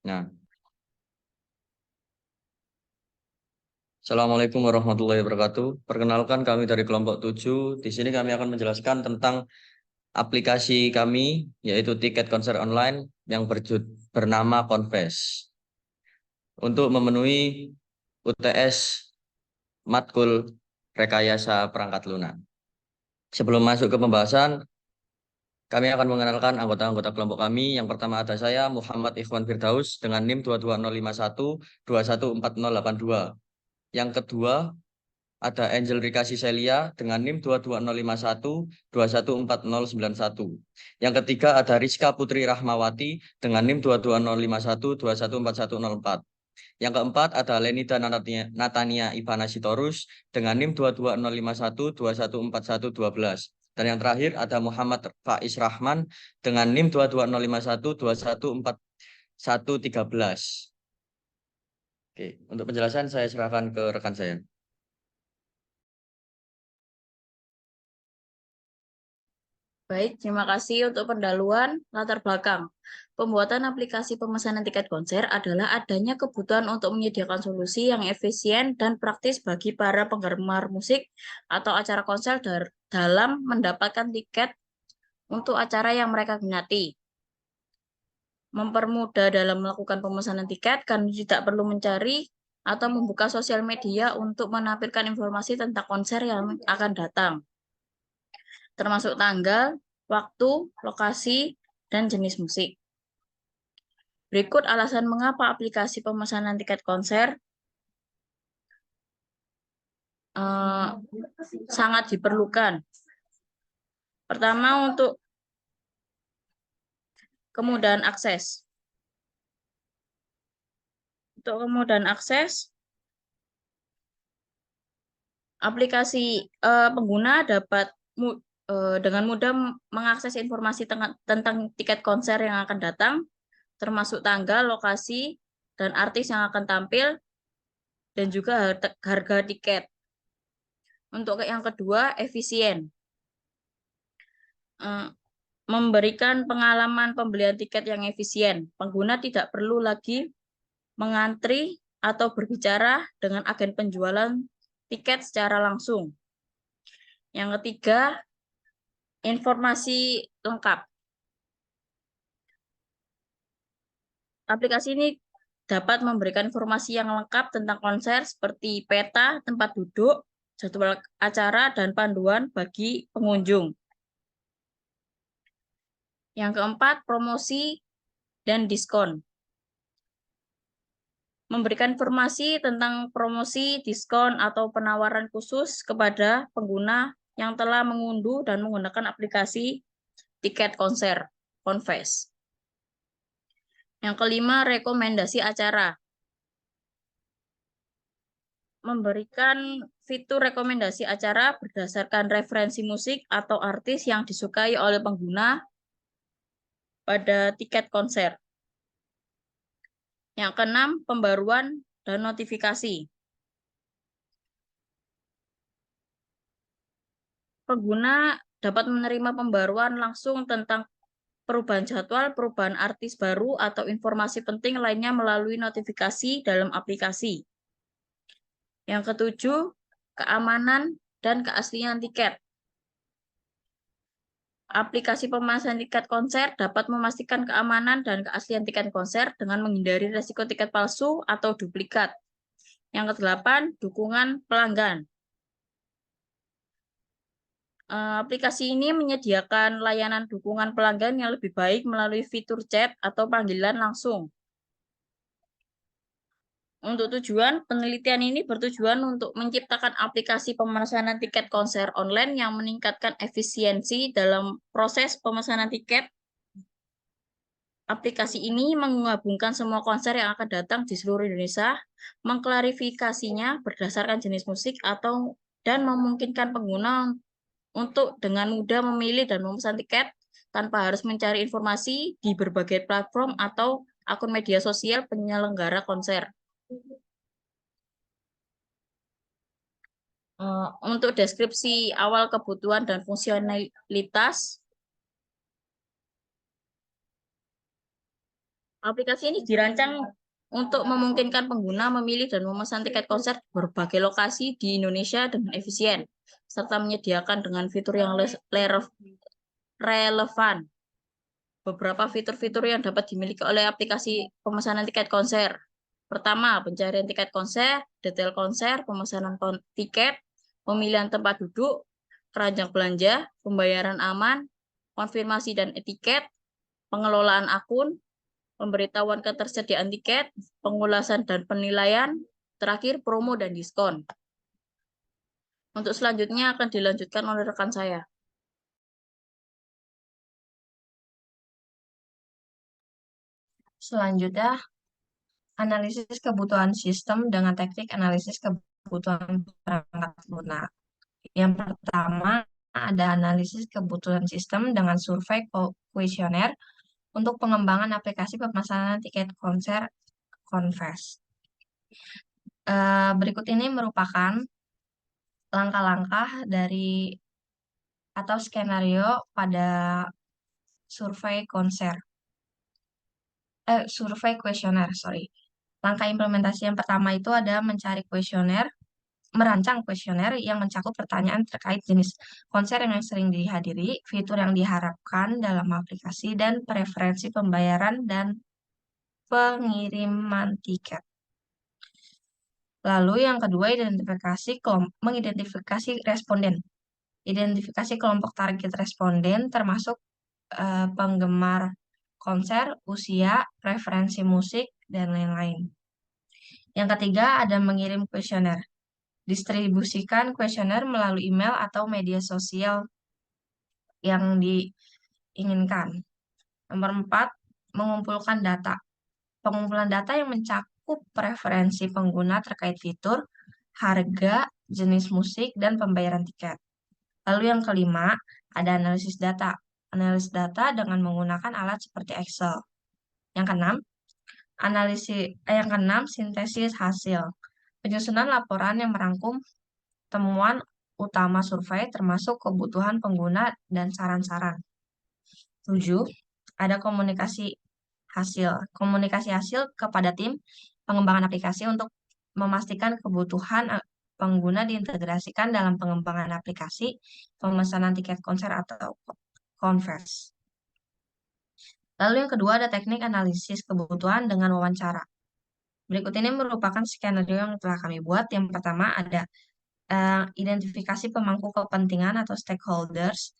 Nah, Assalamualaikum warahmatullahi wabarakatuh. Perkenalkan kami dari kelompok 7. Di sini kami akan menjelaskan tentang aplikasi kami, yaitu tiket konser online yang bernama Confess. Untuk memenuhi UTS Matkul Rekayasa Perangkat Lunak. Sebelum masuk ke pembahasan, kami akan mengenalkan anggota-anggota kelompok kami. Yang pertama ada saya, Muhammad Ikhwan Firdaus, dengan NIM 22051 2148082. Yang kedua, ada Angel Rika Siselia dengan NIM 22051 2149091. Yang ketiga ada Rizka Putri Rahmawati dengan NIM 22051 2141104. Yang keempat ada Lenita Natania Ivana Sitorus dengan NIM 22051 2141112. Dan yang terakhir ada Muhammad Faiz Rahman dengan NIM 22051 2141113. Oke, untuk penjelasan saya serahkan ke rekan saya. Baik, terima kasih untuk pendahuluan latar belakang. Pembuatan aplikasi pemesanan tiket konser adalah adanya kebutuhan untuk menyediakan solusi yang efisien dan praktis bagi para penggemar musik atau acara konser dalam mendapatkan tiket untuk acara yang mereka minati. Mempermudah dalam melakukan pemesanan tiket, kami tidak perlu mencari atau membuka sosial media untuk menampilkan informasi tentang konser yang akan datang, termasuk tanggal, waktu, lokasi, dan jenis musik. Berikut alasan mengapa aplikasi pemesanan tiket konser sangat diperlukan. Pertama, untuk kemudahan akses. Untuk kemudahan akses, aplikasi pengguna dapat dengan mudah mengakses informasi tentang tiket konser yang akan datang, termasuk tanggal, lokasi, dan artis yang akan tampil, dan juga harga tiket. Untuk yang kedua, efisien. Memberikan pengalaman pembelian tiket yang efisien. Pengguna tidak perlu lagi mengantri atau berbicara dengan agen penjualan tiket secara langsung. Yang ketiga, informasi lengkap. Aplikasi ini dapat memberikan informasi yang lengkap tentang konser seperti peta, tempat duduk, jadwal acara, dan panduan bagi pengunjung. Yang keempat, promosi dan diskon. Memberikan informasi tentang promosi, diskon, atau penawaran khusus kepada pengguna yang telah mengunduh dan menggunakan aplikasi tiket konser, Confess. Yang kelima, rekomendasi acara. Memberikan fitur rekomendasi acara berdasarkan referensi musik atau artis yang disukai oleh pengguna pada tiket konser. Yang keenam, pembaruan dan notifikasi. Pengguna dapat menerima pembaruan langsung tentang perubahan jadwal, perubahan artis baru, atau informasi penting lainnya melalui notifikasi dalam aplikasi. Yang ketujuh, keamanan dan keaslian tiket. Aplikasi pemesanan tiket konser dapat memastikan keamanan dan keaslian tiket konser dengan menghindari risiko tiket palsu atau duplikat. Yang kedelapan, dukungan pelanggan. Aplikasi ini menyediakan layanan dukungan pelanggan yang lebih baik melalui fitur chat atau panggilan langsung. Untuk tujuan, penelitian ini bertujuan untuk menciptakan aplikasi pemesanan tiket konser online yang meningkatkan efisiensi dalam proses pemesanan tiket. Aplikasi ini menggabungkan semua konser yang akan datang di seluruh Indonesia, mengklarifikasinya berdasarkan jenis musik dan memungkinkan pengguna untuk dengan mudah memilih dan memesan tiket tanpa harus mencari informasi di berbagai platform atau akun media sosial penyelenggara konser. Untuk deskripsi awal kebutuhan dan fungsionalitas, Aplikasi ini dirancang untuk memungkinkan pengguna memilih dan memesan tiket konser di berbagai lokasi di Indonesia dengan efisien, serta menyediakan dengan fitur yang relevan. Beberapa fitur-fitur yang dapat dimiliki oleh aplikasi pemesanan tiket konser. Pertama, pencarian tiket konser, detail konser, pemesanan tiket, pemilihan tempat duduk, keranjang belanja, pembayaran aman, konfirmasi dan etiket, pengelolaan akun, pemberitahuan ketersediaan tiket, pengulasan dan penilaian, terakhir promo dan diskon. Untuk selanjutnya akan dilanjutkan oleh rekan saya. Selanjutnya, analisis kebutuhan sistem dengan teknik analisis kebutuhan perangkat lunak. Yang pertama, ada analisis kebutuhan sistem dengan survei kuesioner untuk pengembangan aplikasi pemesanan tiket konser Confess. Berikut ini merupakan langkah-langkah dari atau skenario pada survei konser. Survei kuesioner, sorry. Langkah implementasi yang pertama itu ada mencari kuesioner, merancang kuesioner yang mencakup pertanyaan terkait jenis konser yang sering dihadiri, fitur yang diharapkan dalam aplikasi, dan preferensi pembayaran dan pengiriman tiket. Lalu yang kedua, mengidentifikasi responden. Identifikasi kelompok target responden termasuk penggemar konser, usia, preferensi musik, dan lain-lain. Yang ketiga, ada mengirim kuesioner. Distribusikan kuesioner melalui email atau media sosial yang diinginkan. Nomor 4, mengumpulkan data. Pengumpulan data yang mencakup preferensi pengguna terkait fitur, harga, jenis musik, dan pembayaran tiket. Lalu yang kelima, ada analisis data. Analisis data dengan menggunakan alat seperti Excel. Yang keenam, sintesis hasil. Penyusunan laporan yang merangkum temuan utama survei termasuk kebutuhan pengguna dan saran-saran. 7, ada komunikasi hasil. Komunikasi hasil kepada tim pengembangan aplikasi untuk memastikan kebutuhan pengguna diintegrasikan dalam pengembangan aplikasi pemesanan tiket konser atau Confess. Lalu yang kedua ada teknik analisis kebutuhan dengan wawancara. Berikut ini merupakan skenario yang telah kami buat. Yang pertama ada identifikasi pemangku kepentingan atau stakeholders.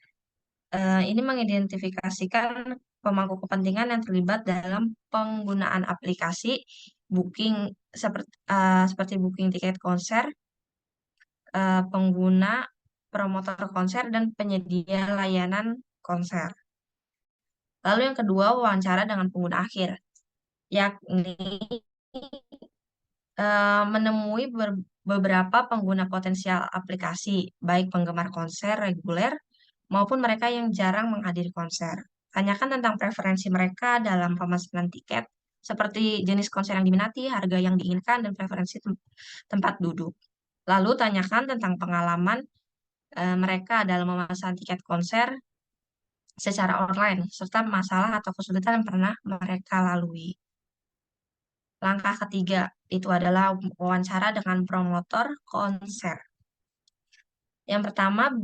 Ini mengidentifikasikan pemangku kepentingan yang terlibat dalam penggunaan aplikasi booking seperti booking tiket konser, pengguna, promotor konser, dan penyedia layanan konser. Lalu yang kedua, wawancara dengan pengguna akhir, yakni menemui beberapa pengguna potensial aplikasi, baik penggemar konser reguler maupun mereka yang jarang menghadiri konser. Tanyakan tentang preferensi mereka dalam pemesanan tiket, seperti jenis konser yang diminati, harga yang diinginkan, dan preferensi tempat duduk. Lalu tanyakan tentang pengalaman mereka dalam memesan tiket konser secara online, serta masalah atau kesulitan yang pernah mereka lalui. Langkah ketiga itu adalah wawancara dengan promotor konser. Yang pertama,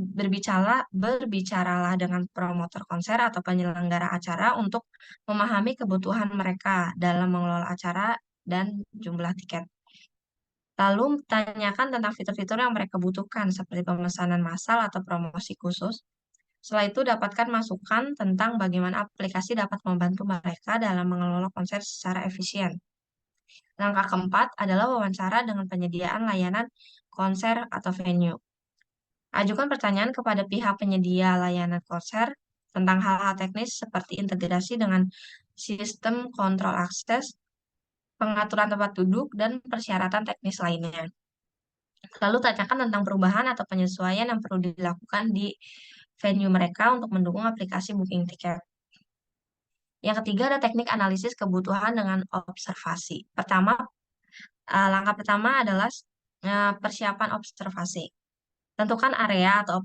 berbicaralah dengan promotor konser atau penyelenggara acara untuk memahami kebutuhan mereka dalam mengelola acara dan jumlah tiket. Lalu tanyakan tentang fitur-fitur yang mereka butuhkan seperti pemesanan massal atau promosi khusus. Setelah itu dapatkan masukan tentang bagaimana aplikasi dapat membantu mereka dalam mengelola konser secara efisien. Langkah keempat adalah wawancara dengan penyediaan layanan konser atau venue. Ajukan pertanyaan kepada pihak penyedia layanan konser tentang hal-hal teknis seperti integrasi dengan sistem kontrol akses, pengaturan tempat duduk, dan persyaratan teknis lainnya. Lalu tanyakan tentang perubahan atau penyesuaian yang perlu dilakukan di venue mereka untuk mendukung aplikasi booking tiket. Yang ketiga ada teknik analisis kebutuhan dengan observasi. Langkah pertama adalah persiapan observasi. Tentukan area atau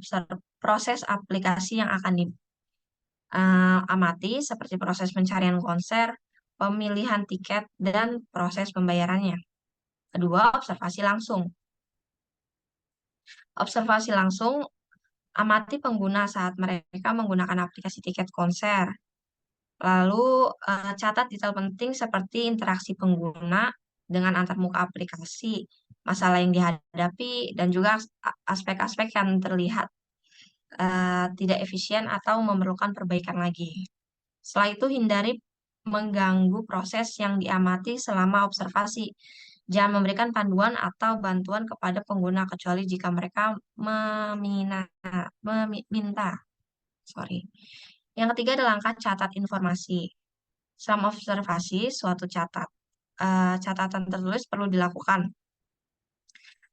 proses aplikasi yang akan diamati seperti proses pencarian konser, pemilihan tiket, dan proses pembayarannya. Kedua, observasi langsung. Observasi langsung, amati pengguna saat mereka menggunakan aplikasi tiket konser. Lalu, catat detail penting seperti interaksi pengguna dengan antarmuka aplikasi, masalah yang dihadapi, dan juga aspek-aspek yang terlihat tidak efisien atau memerlukan perbaikan lagi. Setelah itu, hindari mengganggu proses yang diamati selama observasi. Jangan memberikan panduan atau bantuan kepada pengguna kecuali jika mereka meminta. Sorry. Yang ketiga adalah langkah catat informasi. Selama observasi, suatu catatan tertulis perlu dilakukan,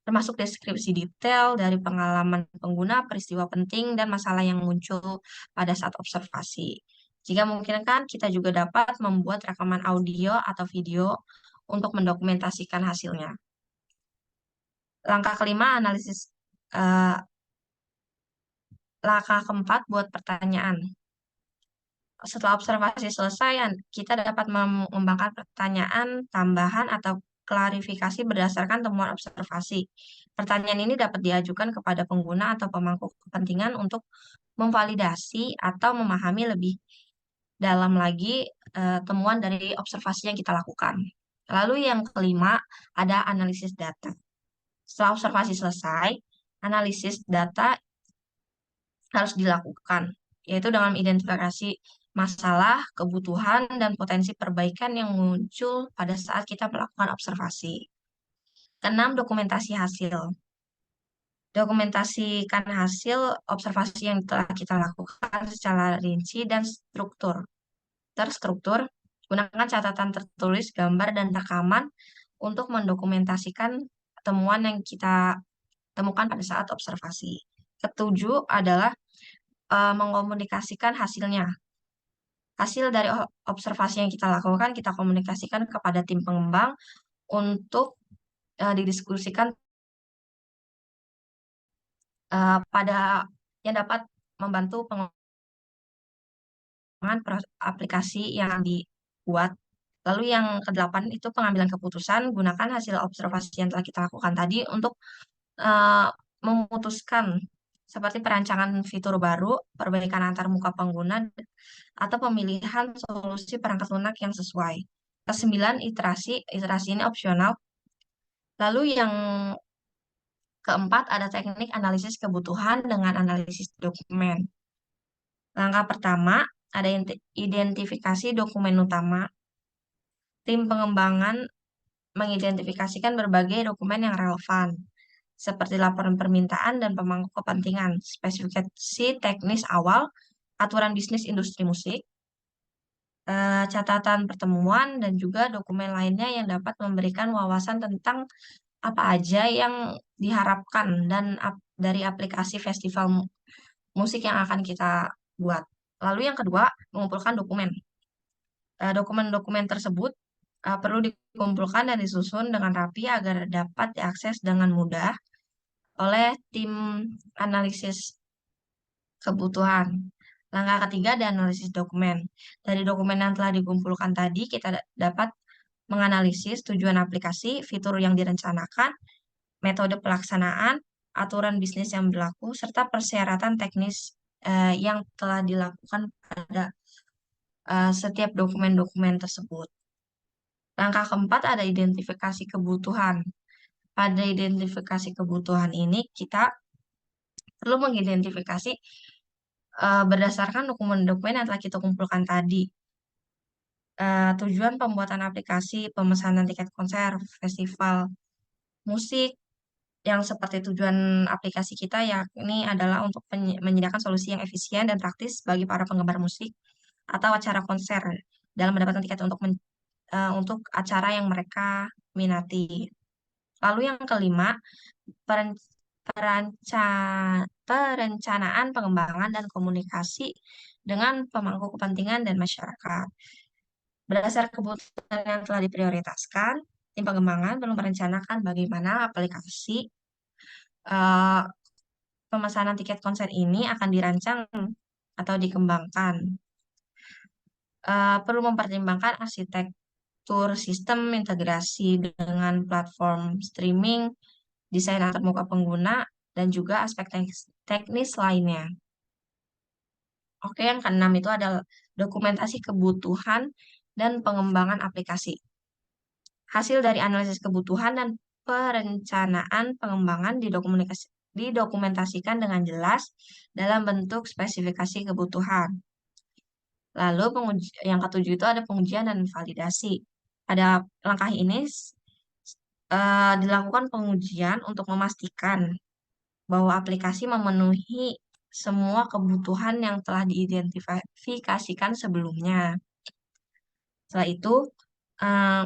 termasuk deskripsi detail dari pengalaman pengguna, peristiwa penting, dan masalah yang muncul pada saat observasi. Jika memungkinkan, kita juga dapat membuat rekaman audio atau video untuk mendokumentasikan hasilnya. Langkah kelima, analisis. Langkah keempat, buat pertanyaan. Setelah observasi selesai, kita dapat mengembangkan pertanyaan tambahan atau klarifikasi berdasarkan temuan observasi. Pertanyaan ini dapat diajukan kepada pengguna atau pemangku kepentingan untuk memvalidasi atau memahami lebih dalam lagi temuan dari observasi yang kita lakukan. Lalu yang kelima, ada analisis data. Setelah observasi selesai, analisis data harus dilakukan, yaitu dengan identifikasi masalah, kebutuhan, dan potensi perbaikan yang muncul pada saat kita melakukan observasi. Keenam, dokumentasi hasil. Dokumentasikan hasil observasi yang telah kita lakukan secara rinci dan terstruktur. Gunakan catatan tertulis, gambar, dan rekaman untuk mendokumentasikan temuan yang kita temukan pada saat observasi. Ketujuh adalah mengkomunikasikan hasilnya. Hasil dari observasi yang kita lakukan, kita komunikasikan kepada tim pengembang untuk didiskusikan pada yang dapat membantu pengembangan aplikasi yang dibuat. Lalu yang kedelapan itu pengambilan keputusan, gunakan hasil observasi yang telah kita lakukan tadi untuk memutuskan seperti perancangan fitur baru, perbaikan antarmuka pengguna, atau pemilihan solusi perangkat lunak yang sesuai. Kesembilan, iterasi ini opsional. Lalu yang keempat ada teknik analisis kebutuhan dengan analisis dokumen. Langkah pertama ada identifikasi dokumen utama. Tim pengembangan mengidentifikasikan berbagai dokumen yang relevan, seperti laporan permintaan dan pemangku kepentingan, spesifikasi teknis awal, aturan bisnis industri musik, catatan pertemuan, dan juga dokumen lainnya yang dapat memberikan wawasan tentang apa aja yang diharapkan dan dari aplikasi festival musik yang akan kita buat. Lalu yang kedua, mengumpulkan dokumen. Dokumen-dokumen tersebut perlu dikumpulkan dan disusun dengan rapi agar dapat diakses dengan mudah oleh tim analisis kebutuhan. Langkah ketiga ada analisis dokumen. Dari dokumen yang telah dikumpulkan tadi, kita dapat menganalisis tujuan aplikasi, fitur yang direncanakan, metode pelaksanaan, aturan bisnis yang berlaku, serta persyaratan teknis yang telah dilakukan pada setiap dokumen-dokumen tersebut. Langkah keempat ada identifikasi kebutuhan. Pada identifikasi kebutuhan ini, kita perlu mengidentifikasi berdasarkan dokumen-dokumen yang telah kita kumpulkan tadi. Tujuan pembuatan aplikasi, pemesanan tiket konser, festival musik, yang seperti tujuan aplikasi kita yakni adalah untuk menyediakan solusi yang efisien dan praktis bagi para penggemar musik atau acara konser dalam mendapatkan tiket untuk acara yang mereka minati. Lalu yang kelima, perencanaan pengembangan dan komunikasi dengan pemangku kepentingan dan masyarakat. Berdasar kebutuhan yang telah diprioritaskan, tim pengembangan perlu merencanakan bagaimana aplikasi pemesanan tiket konser ini akan dirancang atau dikembangkan. perlu mempertimbangkan arsitektur sistem integrasi dengan platform streaming, desain antarmuka pengguna, dan juga aspek teknis lainnya. Oke, yang keenam itu adalah dokumentasi kebutuhan dan pengembangan aplikasi. Hasil dari analisis kebutuhan dan perencanaan pengembangan didokumentasikan dengan jelas dalam bentuk spesifikasi kebutuhan. Lalu yang ketujuh itu ada pengujian dan validasi. Pada langkah ini dilakukan pengujian untuk memastikan bahwa aplikasi memenuhi semua kebutuhan yang telah diidentifikasikan sebelumnya. Setelah itu, eh,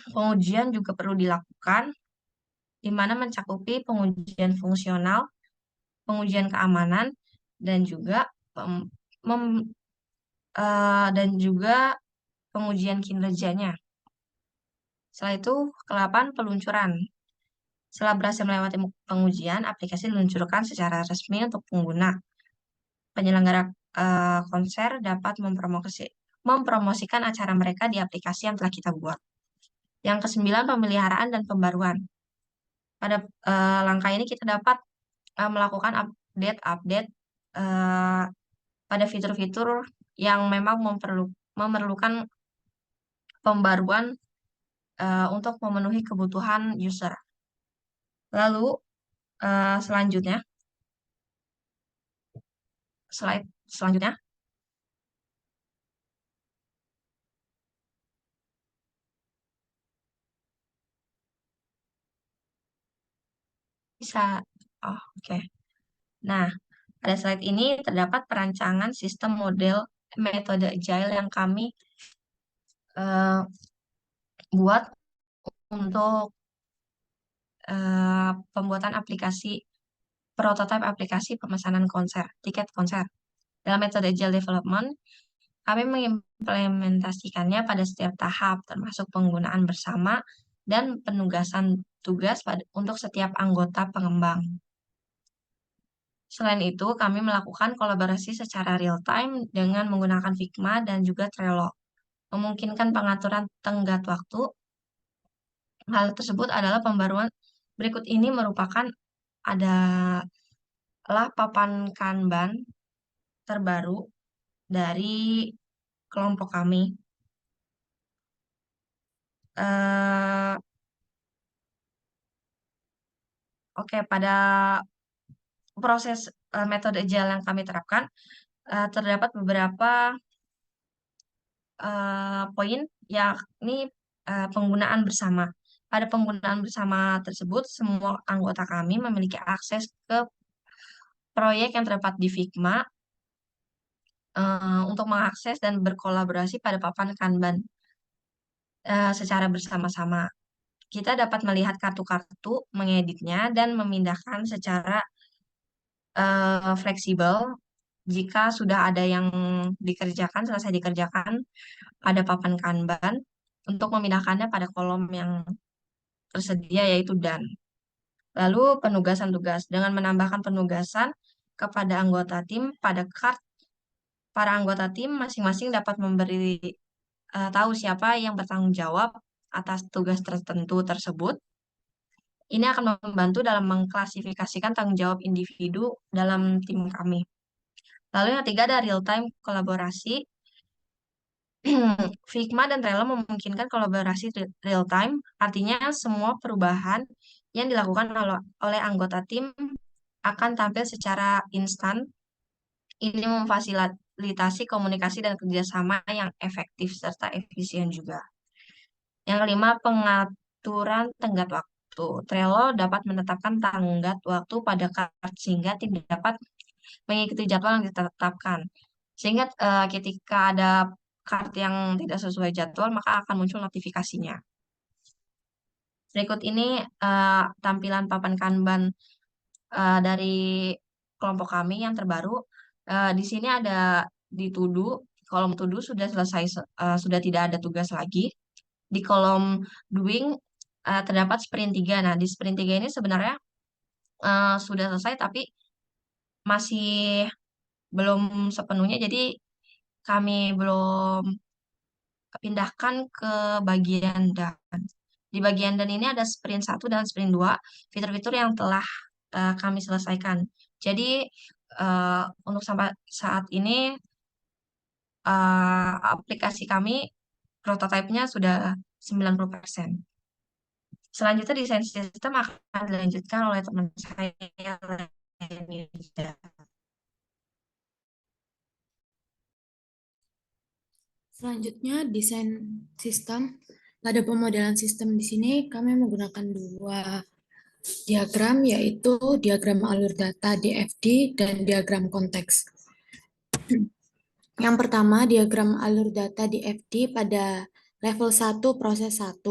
pengujian juga perlu dilakukan, di mana mencakupi pengujian fungsional, pengujian keamanan, dan juga dan juga pengujian kinerjanya. Setelah itu, ke-8 peluncuran. Setelah berhasil melewati pengujian, aplikasi diluncurkan secara resmi untuk pengguna. Penyelenggara konser dapat mempromosikan acara mereka di aplikasi yang telah kita buat. Yang ke-9, pemeliharaan dan pembaruan. Pada langkah ini kita dapat melakukan update pada fitur-fitur yang memang memerlukan pembaruan untuk memenuhi kebutuhan user. Lalu selanjutnya, slide selanjutnya. Bisa. Oh, oke. Nah, pada slide ini terdapat perancangan sistem model metode agile yang kami buat untuk pembuatan prototipe aplikasi pemesanan konser, tiket konser. Dalam metode agile development, kami mengimplementasikannya pada setiap tahap, termasuk penggunaan bersama dan penugasan tugas untuk setiap anggota pengembang. Selain itu, kami melakukan kolaborasi secara real-time dengan menggunakan Figma dan juga Trello, memungkinkan pengaturan tenggat waktu. Hal tersebut adalah pembaruan berikut ini merupakan adalah papan Kanban terbaru dari kelompok kami. Oke, pada proses metode agile yang kami terapkan, terdapat beberapa poin, yakni penggunaan bersama. Pada penggunaan bersama tersebut, semua anggota kami memiliki akses ke proyek yang terdapat di Figma untuk mengakses dan berkolaborasi pada papan Kanban secara bersama-sama. Kita dapat melihat kartu-kartu, mengeditnya, dan memindahkan secara fleksibel jika sudah ada yang selesai dikerjakan pada papan Kanban untuk memindahkannya pada kolom yang tersedia yaitu done. Lalu penugasan tugas dengan menambahkan penugasan kepada anggota tim pada para anggota tim masing-masing dapat memberi tahu siapa yang bertanggung jawab atas tugas tertentu tersebut. Ini akan membantu dalam mengklasifikasikan tanggung jawab individu dalam tim kami. Lalu yang ketiga ada real-time kolaborasi. Figma dan Trello memungkinkan kolaborasi real-time, artinya semua perubahan yang dilakukan oleh anggota tim akan tampil secara instan. Ini memfasilitasi komunikasi dan kerjasama yang efektif serta efisien juga. Yang kelima, pengaturan tenggat waktu. Trello dapat menetapkan tenggat waktu pada kart sehingga tim dapat mengikuti jadwal yang ditetapkan. Sehingga ketika ada kart yang tidak sesuai jadwal, maka akan muncul notifikasinya. Berikut ini tampilan papan Kanban dari kelompok kami yang terbaru. Di sini ada di kolom to-do sudah selesai, sudah tidak ada tugas lagi. Di kolom doing terdapat sprint 3. Nah, di sprint 3 ini sebenarnya sudah selesai tapi masih belum sepenuhnya, jadi kami belum pindahkan ke bagian dan. Di bagian dan ini ada sprint 1 dan sprint 2, fitur-fitur yang telah kami selesaikan. Jadi untuk sampai saat ini aplikasi kami prototipenya sudah 90%. Selanjutnya desain sistem akan dilanjutkan oleh teman saya Lenida. Selanjutnya, desain sistem. Pada pemodelan sistem di sini, kami menggunakan dua diagram, yaitu diagram alur data DFD dan diagram konteks. Yang pertama, diagram alur data DFD pada level 1 proses 1,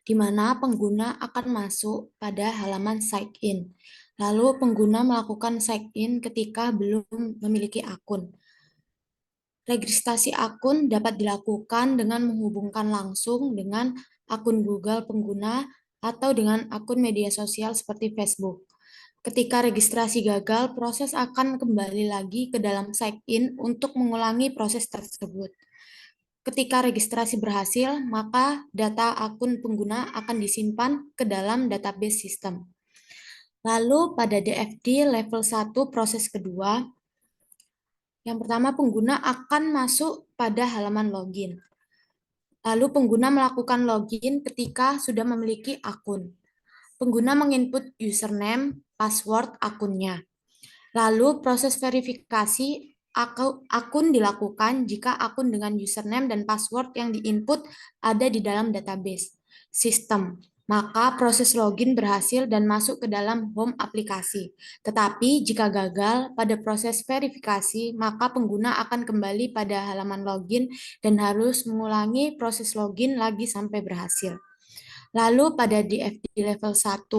di mana pengguna akan masuk pada halaman sign in. Lalu pengguna melakukan sign in ketika belum memiliki akun. Registrasi akun dapat dilakukan dengan menghubungkan langsung dengan akun Google pengguna atau dengan akun media sosial seperti Facebook. Ketika registrasi gagal, proses akan kembali lagi ke dalam sign in untuk mengulangi proses tersebut. Ketika registrasi berhasil, maka data akun pengguna akan disimpan ke dalam database sistem. Lalu pada DFD level 1 proses kedua, yang pertama pengguna akan masuk pada halaman login. Lalu pengguna melakukan login ketika sudah memiliki akun. Pengguna menginput username, password akunnya. Lalu proses verifikasi akun dilakukan jika akun dengan username dan password yang diinput ada di dalam database sistem. Maka proses login berhasil dan masuk ke dalam home aplikasi. Tetapi jika gagal pada proses verifikasi, maka pengguna akan kembali pada halaman login dan harus mengulangi proses login lagi sampai berhasil. Lalu pada DFD level 1,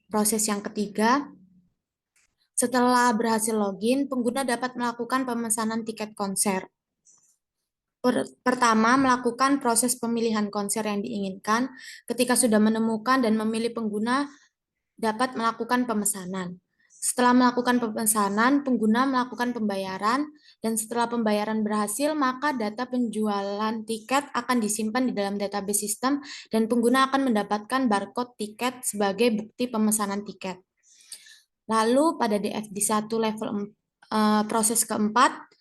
proses yang ketiga, setelah berhasil login, pengguna dapat melakukan pemesanan tiket konser. Pertama, melakukan proses pemilihan konser yang diinginkan. Ketika sudah menemukan dan memilih, pengguna dapat melakukan pemesanan. Setelah melakukan pemesanan, pengguna melakukan pembayaran, dan setelah pembayaran berhasil, maka data penjualan tiket akan disimpan di dalam database sistem, dan pengguna akan mendapatkan barcode tiket sebagai bukti pemesanan tiket. Lalu pada DFD1 level proses keempat,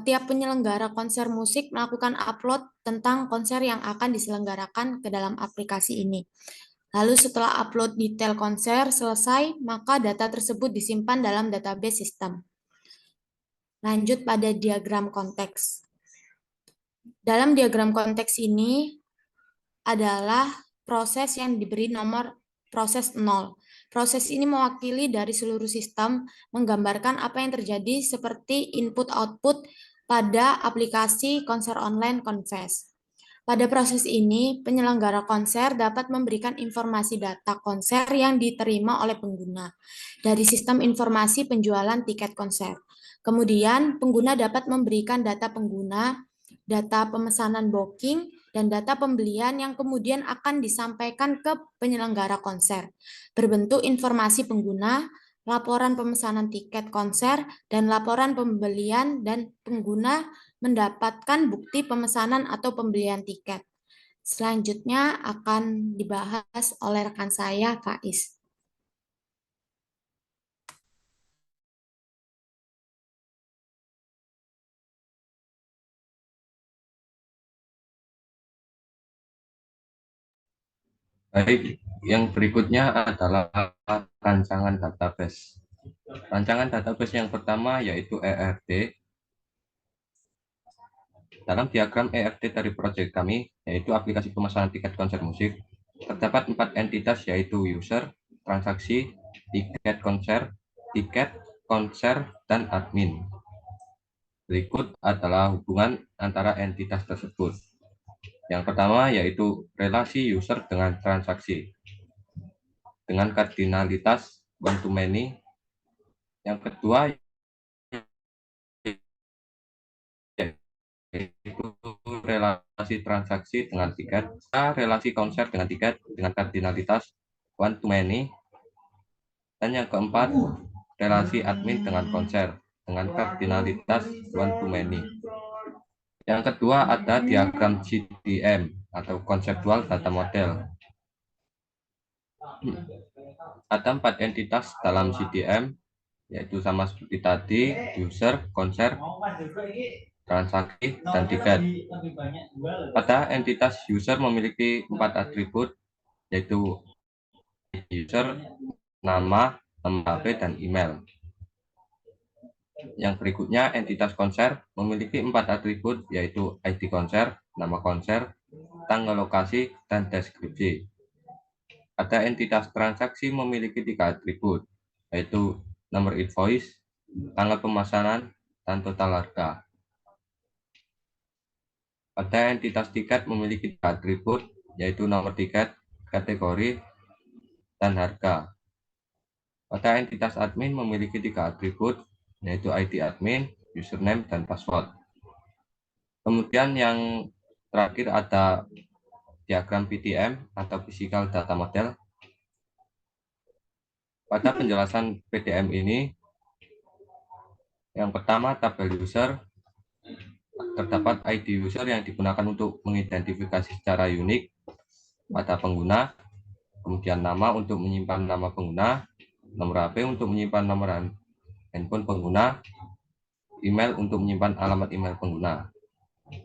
tiap penyelenggara konser musik melakukan upload tentang konser yang akan diselenggarakan ke dalam aplikasi ini. Lalu setelah upload detail konser selesai, maka data tersebut disimpan dalam database sistem. Lanjut pada diagram konteks. Dalam diagram konteks ini adalah proses yang diberi nomor proses 0. Proses ini mewakili dari seluruh sistem, menggambarkan apa yang terjadi seperti input-output pada aplikasi konser online Confess. Pada proses ini, penyelenggara konser dapat memberikan informasi data konser yang diterima oleh pengguna dari sistem informasi penjualan tiket konser. Kemudian, pengguna dapat memberikan data pengguna, data pemesanan booking, dan data pembelian yang kemudian akan disampaikan ke penyelenggara konser, berbentuk informasi pengguna, laporan pemesanan tiket konser, dan laporan pembelian, dan pengguna mendapatkan bukti pemesanan atau pembelian tiket. Selanjutnya akan dibahas oleh rekan saya, Faiz. Baik, yang berikutnya adalah rancangan database. Rancangan database yang pertama yaitu ERD. Dalam diagram ERD dari proyek kami, yaitu aplikasi pemesanan tiket konser musik, terdapat 4 entitas yaitu user, transaksi, tiket konser, dan admin. Berikut adalah hubungan antara entitas tersebut. Yang pertama yaitu relasi user dengan transaksi dengan kardinalitas one to many. Yang kedua yaitu relasi transaksi dengan tiket, relasi konser dengan tiket dengan kardinalitas one to many. Dan yang keempat, relasi admin dengan konser dengan kardinalitas one to many. Yang kedua ada diagram CDM atau Conceptual Data Model. Ada 4 entitas dalam CDM, yaitu sama seperti tadi, user, konser, transaksi, dan tiket. Pada entitas user memiliki 4 atribut, yaitu user, nama, nomor HP, dan email. Yang berikutnya, entitas konser memiliki 4 atribut, yaitu ID konser, nama konser, tanggal lokasi, dan deskripsi. Ada entitas transaksi memiliki 3 atribut, yaitu nomor invoice, tanggal pemesanan, dan total harga. Pada entitas tiket memiliki 3 atribut, yaitu nomor tiket, kategori, dan harga. Pada entitas admin memiliki 3 atribut, yaitu ID admin, username, dan password. Kemudian yang terakhir ada diagram PDM atau Physical Data Model. Pada penjelasan PDM ini, yang pertama tabel user, terdapat ID user yang digunakan untuk mengidentifikasi secara unik pada pengguna, kemudian nama untuk menyimpan nama pengguna, nomor HP untuk menyimpan nomor handphone pengguna, email untuk menyimpan alamat email pengguna.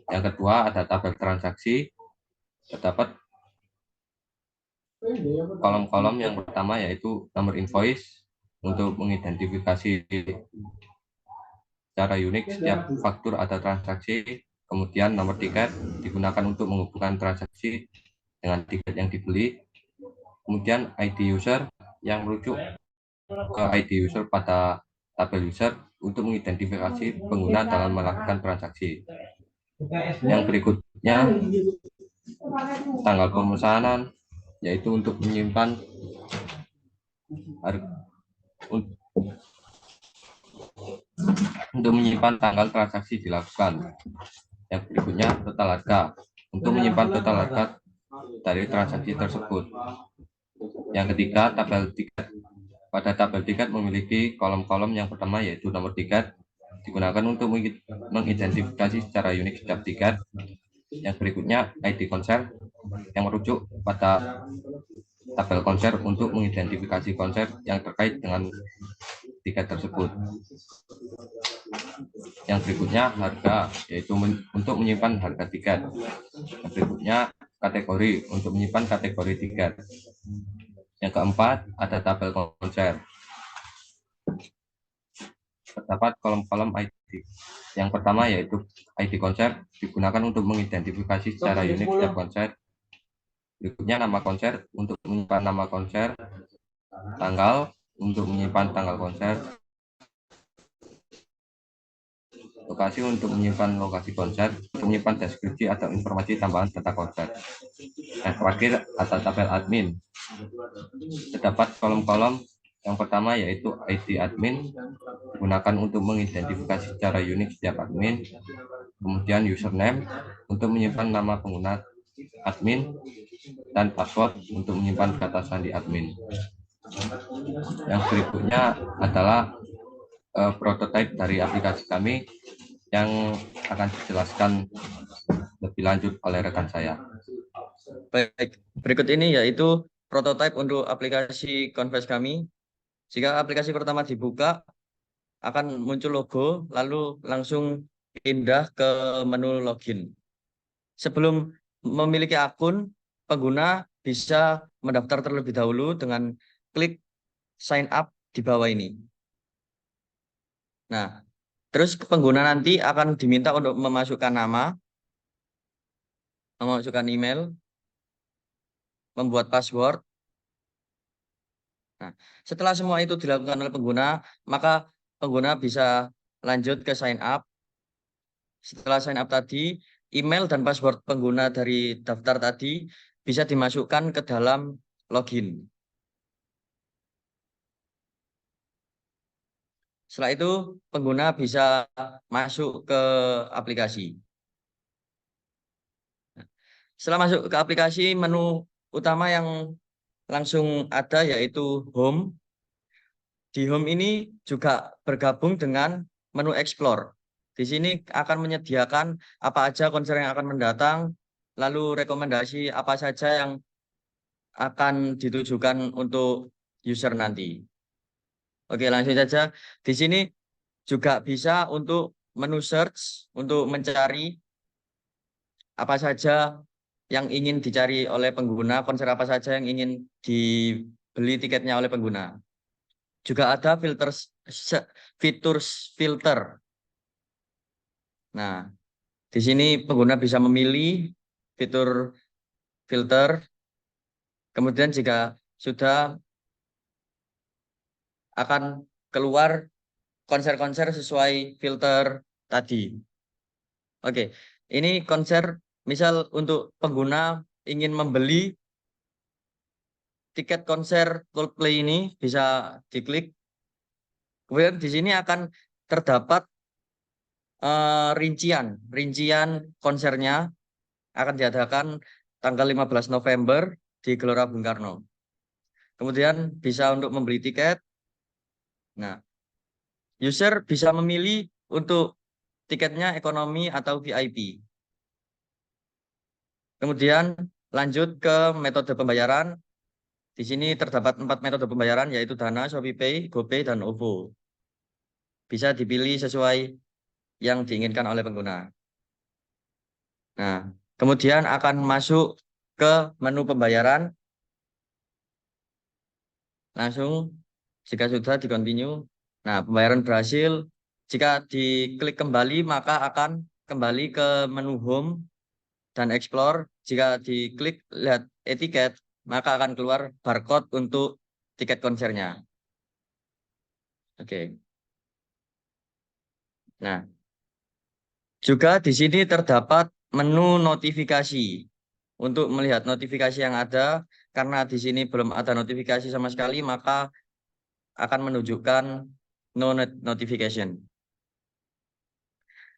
Yang kedua ada tabel transaksi, terdapat kolom-kolom yang pertama yaitu nomor invoice untuk mengidentifikasi secara unik setiap faktur atau transaksi, kemudian nomor tiket digunakan untuk menghubungkan transaksi dengan tiket yang dibeli, kemudian ID user yang merujuk ke ID user pada tabel user untuk mengidentifikasi pengguna dalam melakukan transaksi. Yang berikutnya tanggal pemesanan, yaitu untuk menyimpan tanggal transaksi dilakukan. Yang berikutnya total harga, untuk menyimpan total harga dari transaksi tersebut. Yang ketiga tabel tiket. Pada tabel tiket memiliki kolom-kolom yang pertama yaitu nomor tiket, digunakan untuk mengidentifikasi secara unik setiap tiket. Yang berikutnya ID konser yang merujuk pada tabel konser untuk mengidentifikasi konser yang terkait dengan tiket tersebut. Yang berikutnya harga, yaitu untuk menyimpan harga tiket. Yang berikutnya kategori, untuk menyimpan kategori tiket. Yang keempat ada tabel konser. Terdapat kolom-kolom ID. Yang pertama yaitu ID konser, digunakan untuk mengidentifikasi secara unik setiap konser. Berikutnya nama konser, untuk menyimpan nama konser. Tanggal, untuk menyimpan tanggal konser. Lokasi, untuk menyimpan lokasi konser. Untuk menyimpan deskripsi atau informasi tambahan tentang konser. Yang terakhir ada tabel admin. Terdapat kolom-kolom. Yang pertama yaitu ID admin, digunakan untuk mengidentifikasi secara unik setiap admin. Kemudian username, untuk menyimpan nama pengguna admin, dan password untuk menyimpan data sandi admin. Yang berikutnya adalah prototipe dari aplikasi kami yang akan dijelaskan lebih lanjut oleh rekan saya. Baik, berikut ini yaitu prototipe untuk aplikasi Converse kami. Jika aplikasi pertama dibuka, akan muncul logo, lalu langsung pindah ke menu login. Sebelum memiliki akun, pengguna bisa mendaftar terlebih dahulu dengan klik sign up di bawah ini. Nah, terus pengguna nanti akan diminta untuk memasukkan nama, memasukkan email, membuat password. Nah, setelah semua itu dilakukan oleh pengguna, maka pengguna bisa lanjut ke sign up. Setelah sign up tadi, email dan password pengguna dari daftar tadi bisa dimasukkan ke dalam login. Setelah itu, pengguna bisa masuk ke aplikasi. Setelah masuk ke aplikasi, menu utama yang langsung ada yaitu Home. Di Home ini juga bergabung dengan menu Explore. Di sini akan menyediakan apa aja konser yang akan mendatang, lalu rekomendasi apa saja yang akan ditujukan untuk user nanti. Oke, langsung saja. Di sini juga bisa untuk menu search, untuk mencari apa saja yang ingin dicari oleh pengguna, konser apa saja yang ingin dibeli tiketnya oleh pengguna. Juga ada fitur filter. Nah, di sini pengguna bisa memilih fitur filter. Kemudian jika sudah akan keluar konser-konser sesuai filter tadi. Oke, ini konser misal untuk pengguna ingin membeli tiket konser Coldplay ini bisa diklik. Kemudian di sini akan terdapat rincian konsernya akan diadakan tanggal 15 November di Gelora Bung Karno. Kemudian bisa untuk membeli tiket. Nah, user bisa memilih untuk tiketnya ekonomi atau VIP. Kemudian lanjut ke metode pembayaran. Di sini terdapat 4 metode pembayaran yaitu Dana, ShopeePay, GoPay, dan OVO. Bisa dipilih sesuai yang diinginkan oleh pengguna. Nah, kemudian akan masuk ke menu pembayaran. Langsung jika sudah di continue. Nah, pembayaran berhasil. Jika diklik kembali maka akan kembali ke menu home dan explore. Jika diklik lihat etiket maka akan keluar barcode untuk tiket konsernya. Oke. Nah, juga di sini terdapat menu notifikasi. Untuk melihat notifikasi yang ada, karena di sini belum ada notifikasi sama sekali, maka akan menunjukkan no notification.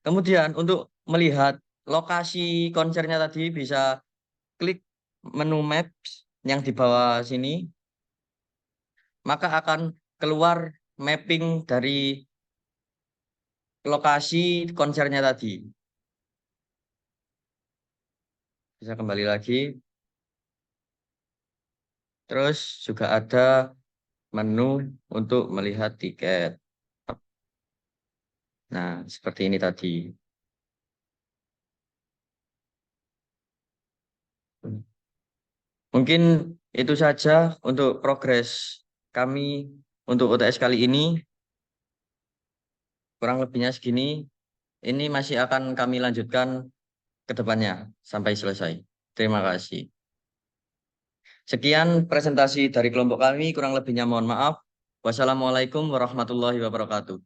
Kemudian untuk melihat lokasi konsernya tadi bisa klik menu maps yang di bawah sini, maka akan keluar mapping dari lokasi konsernya tadi. Bisa kembali lagi. Terus juga ada menu untuk melihat tiket. Nah, seperti ini tadi. Mungkin itu saja untuk progres kami untuk UTS kali ini. Kurang lebihnya segini. Ini masih akan kami lanjutkan ke depannya sampai selesai. Terima kasih. Sekian presentasi dari kelompok kami. Kurang lebihnya mohon maaf. Wassalamualaikum warahmatullahi wabarakatuh.